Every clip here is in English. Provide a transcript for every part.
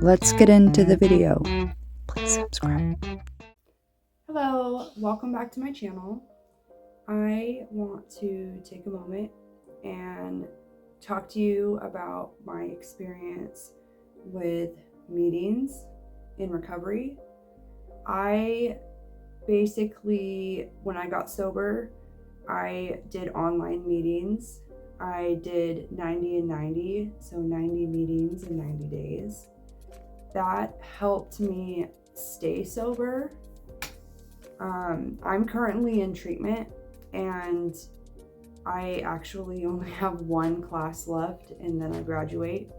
let's get into the video. Please subscribe. Hello, welcome back to my channel. I want to take a moment and talk to you about my experience with meetings in recovery. I basically, when I got sober, I did online meetings. I did 90 and 90, so 90 meetings in 90 days. That helped me stay sober. I'm currently in treatment and I actually only have one class left and then I graduate.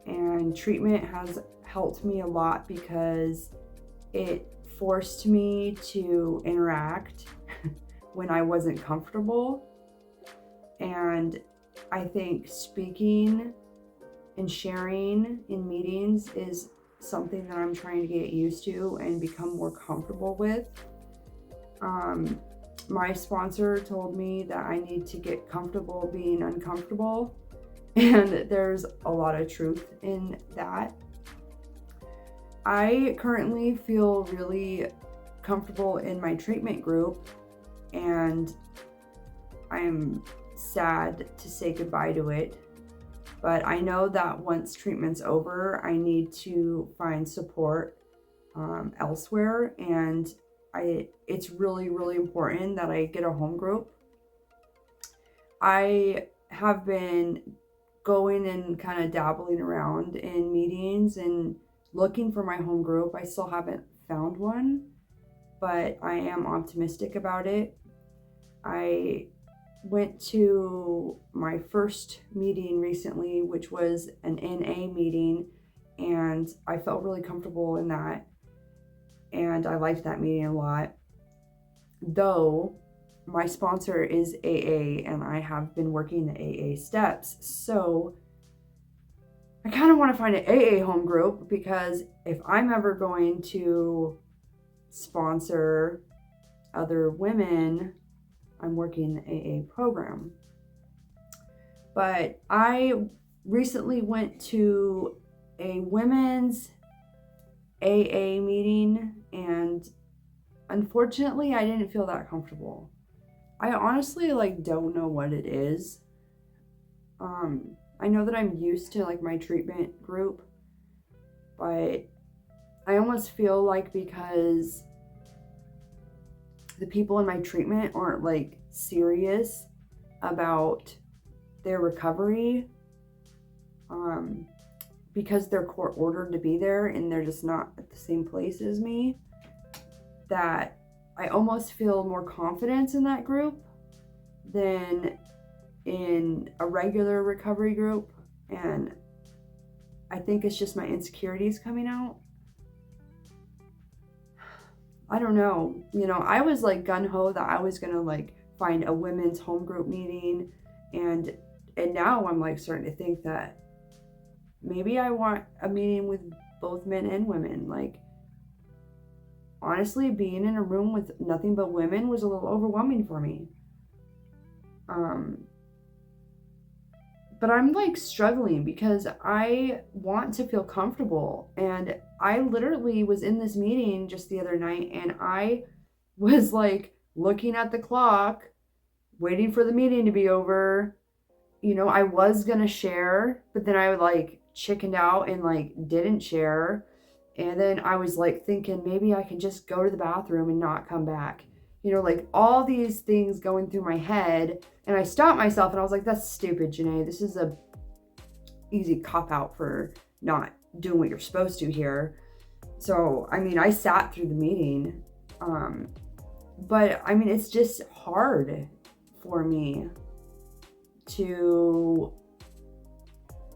And treatment has helped me a lot because it forced me to interact when I wasn't comfortable. And I think speaking and sharing in meetings is something that I'm trying to get used to and become more comfortable with. My sponsor told me that I need to get comfortable being uncomfortable, and there's a lot of truth in that. I currently feel really comfortable in my treatment group, and I'm sad to say goodbye to it. But I know that once treatment's over, I need to find support elsewhere, and it's really, really important that I get a home group. I have been going and kind of dabbling around in meetings and looking for my home group. I still haven't found one, but I am optimistic about it. I went to my first meeting recently, which was an NA meeting, and I felt really comfortable in that, and I liked that meeting a lot. Though my sponsor is AA and I have been working the AA steps, so I kind of want to find an AA home group, because if I'm ever going to sponsor other women, I'm working the AA program. But I recently went to a women's AA meeting, and unfortunately I didn't feel that comfortable. I honestly don't know what it is. I know that I'm used to my treatment group, but I almost feel like because the people in my treatment aren't serious about their recovery, because they're court ordered to be there and they're just not at the same place as me, that I almost feel more confidence in that group than in a regular recovery group. And I think it's just my insecurities coming out. I don't know. I was gung-ho that I was gonna find a women's home group meeting, and now I'm starting to think that maybe I want a meeting with both men and women. Honestly, being in a room with nothing but women was a little overwhelming for me. But I'm struggling because I want to feel comfortable. And I literally was in this meeting just the other night, and I was looking at the clock, waiting for the meeting to be over. I was gonna share, but then I chickened out and didn't share. And then I was thinking maybe I can just go to the bathroom and not come back. All these things going through my head, and I stopped myself and I was like, that's stupid, Janae. This is a easy cop-out for not doing what you're supposed to here. So, I sat through the meeting, but it's just hard for me to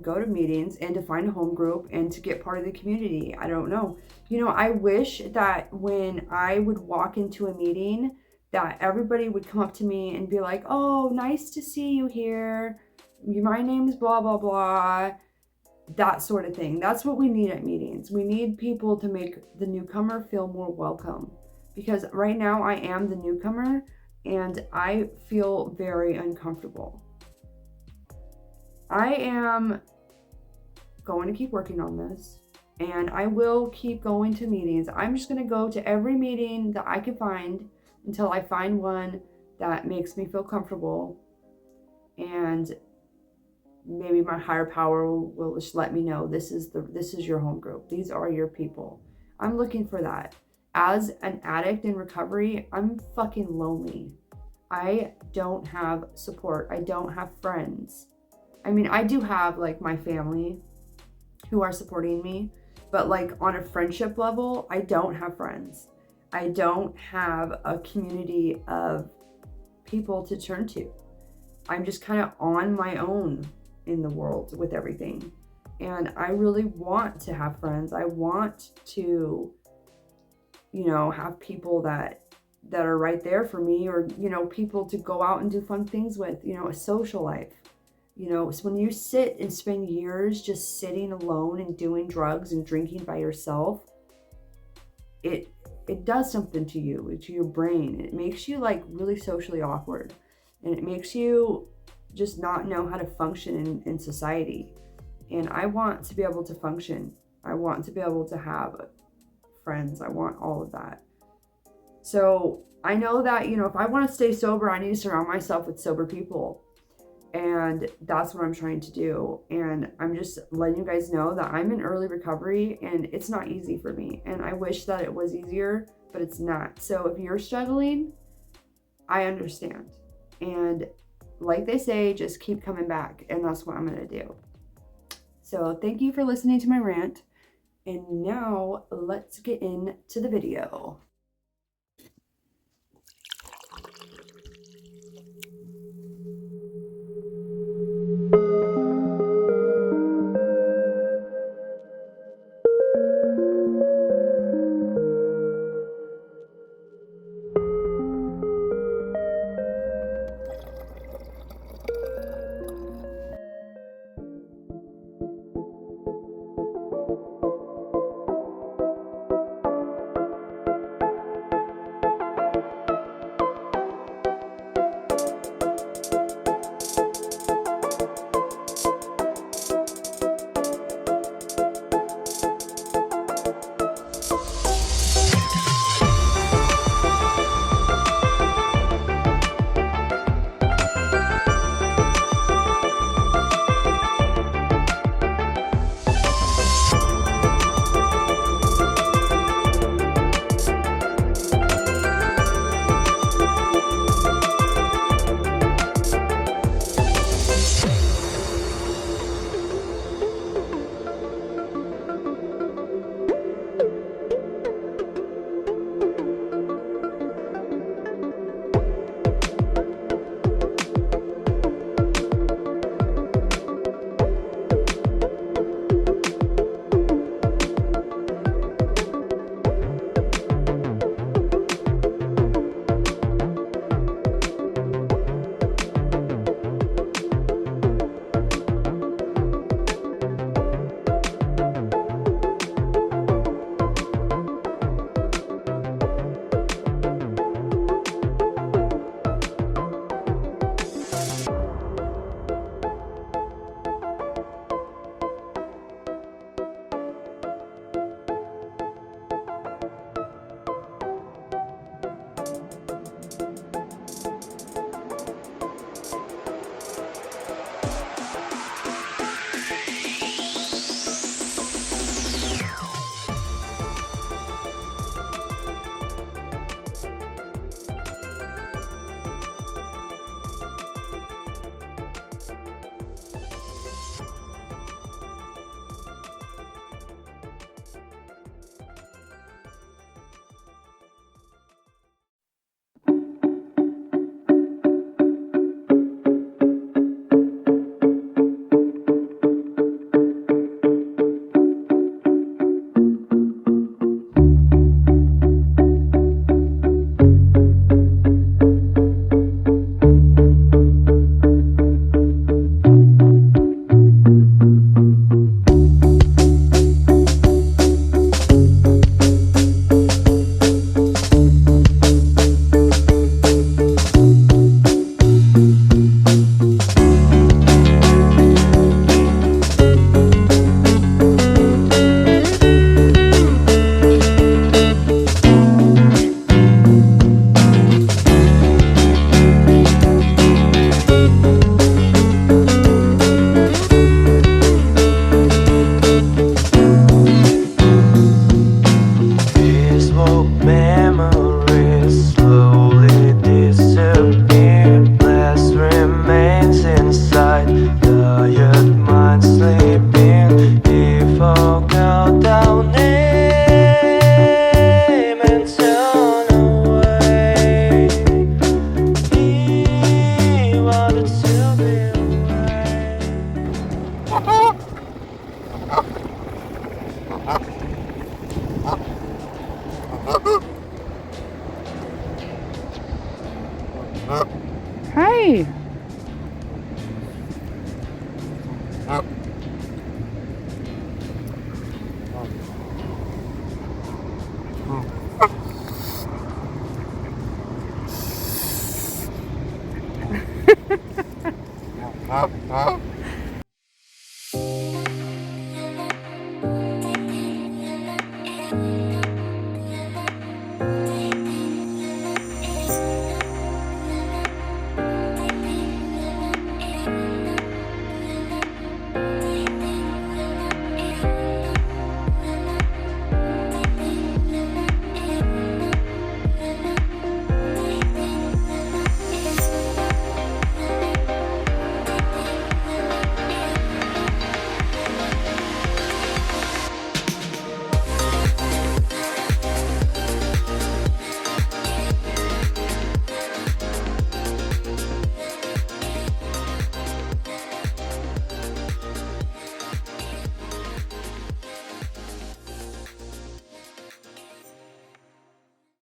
go to meetings and to find a home group and to get part of the community. I don't know. I wish that when I would walk into a meeting that everybody would come up to me and be like, oh, nice to see you here. My name's blah, blah, blah. That sort of thing. That's what we need at meetings. We need people to make the newcomer feel more welcome. Because right now I am the newcomer and I feel very uncomfortable. I am going to keep working on this. And I will keep going to meetings. I'm just going to go to every meeting that I can find until I find one that makes me feel comfortable. And maybe my higher power will just let me know this is your home group. These are your people. I'm looking for that. As an addict in recovery, I'm fucking lonely. I don't have support. I don't have friends. I mean, I do have like my family who are supporting me, but like on a friendship level, I don't have friends. I don't have a community of people to turn to. I'm just kind of on my own in the world with everything. And I really want to have friends. I want to, you know, have people that are right there for me, or, you know, people to go out and do fun things with, you know, a social life. You know, so when you sit and spend years just sitting alone and doing drugs and drinking by yourself, it does something to you, to your brain. It makes you like really socially awkward, and it makes you just not know how to function in society. And I want to be able to function. I want to be able to have friends. I want all of that. So I know that, you know, if I want to stay sober, I need to surround myself with sober people. And that's what I'm trying to do. And I'm just letting you guys know that I'm in early recovery and it's not easy for me. And I wish that it was easier, but it's not. So if you're struggling, I understand. And like they say, just keep coming back. And that's what I'm going to do. So thank you for listening to my rant. And now let's get into the video.